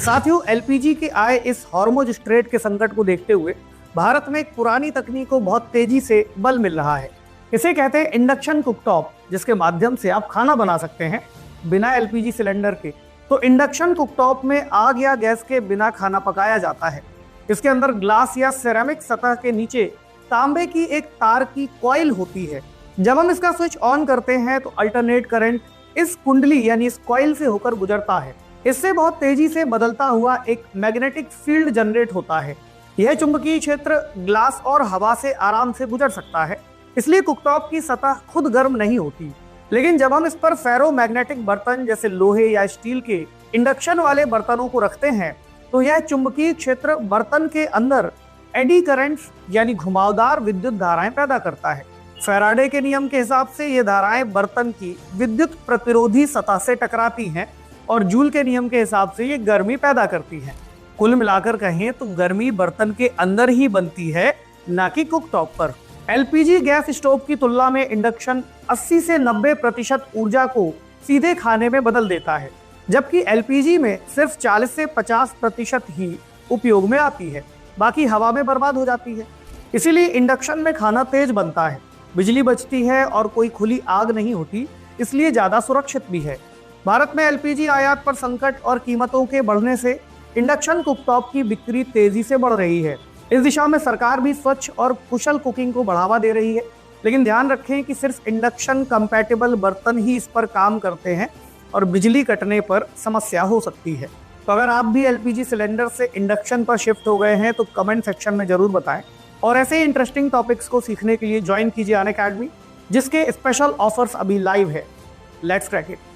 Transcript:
साथियों, एलपीजी के आए इस हॉर्मुज स्ट्रेट के संकट को देखते हुए भारत में एक पुरानी तकनीक को बहुत तेजी से बल मिल रहा है। इसे कहते हैं इंडक्शन कुकटॉप, जिसके माध्यम से आप खाना बना सकते हैं बिना एलपीजी सिलेंडर के। तो इंडक्शन कुकटॉप में आग या गैस के बिना खाना पकाया जाता है। इसके अंदर ग्लास या सिरेमिक सतह के नीचे तांबे की एक तार की कॉइल होती है। जब हम इसका स्विच ऑन करते हैं तो अल्टरनेट करंट इस कुंडली यानी इस कॉइल से होकर गुजरता है। इससे बहुत तेजी से बदलता हुआ एक मैग्नेटिक फील्ड जनरेट होता है। यह चुंबकीय क्षेत्र ग्लास और हवा से आराम से गुजर सकता है, इसलिए कुकटॉप की सतह खुद गर्म नहीं होती। लेकिन जब हम इस पर फेरो मैग्नेटिक बर्तन जैसे लोहे या स्टील के इंडक्शन वाले बर्तनों को रखते हैं तो यह चुंबकीय क्षेत्र बर्तन के अंदर एडी करंट्स यानी घुमावदार विद्युत धाराएं पैदा करता है। फैराडे के नियम के हिसाब से ये धाराएं बर्तन की विद्युत प्रतिरोधी सतह से टकराती हैं और जूल के नियम के हिसाब से ये गर्मी पैदा करती हैं। कुल मिलाकर कहें तो गर्मी बर्तन के अंदर ही बनती है, ना कि कुकटॉप पर। एलपीजी गैस स्टोव की तुलना में इंडक्शन 80 से 90% ऊर्जा को सीधे खाने में बदल देता है, जबकि एलपीजी में सिर्फ 40 से 50% ही उपयोग में आती है, बाकी हवा में बर्बाद हो जाती है। इसीलिए इंडक्शन में खाना तेज बनता है, बिजली बचती है और कोई खुली आग नहीं होती, इसलिए ज़्यादा सुरक्षित भी है। भारत में एलपीजी आयात पर संकट और कीमतों के बढ़ने से इंडक्शन कुकटॉप की बिक्री तेजी से बढ़ रही है। इस दिशा में सरकार भी स्वच्छ और कुशल कुकिंग को बढ़ावा दे रही है, लेकिन ध्यान रखें कि सिर्फ इंडक्शन कंपैटिबल बर्तन ही इस पर काम करते हैं और बिजली कटने पर समस्या हो सकती है। तो अगर आप भी एलपीजी सिलेंडर से इंडक्शन पर शिफ्ट हो गए हैं तो कमेंट सेक्शन में जरूर बताएं। और ऐसे ही इंटरेस्टिंग टॉपिक्स को सीखने के लिए ज्वाइन कीजिए अनअकैडमी, जिसके स्पेशल ऑफर्स अभी लाइव है। Let's crack it.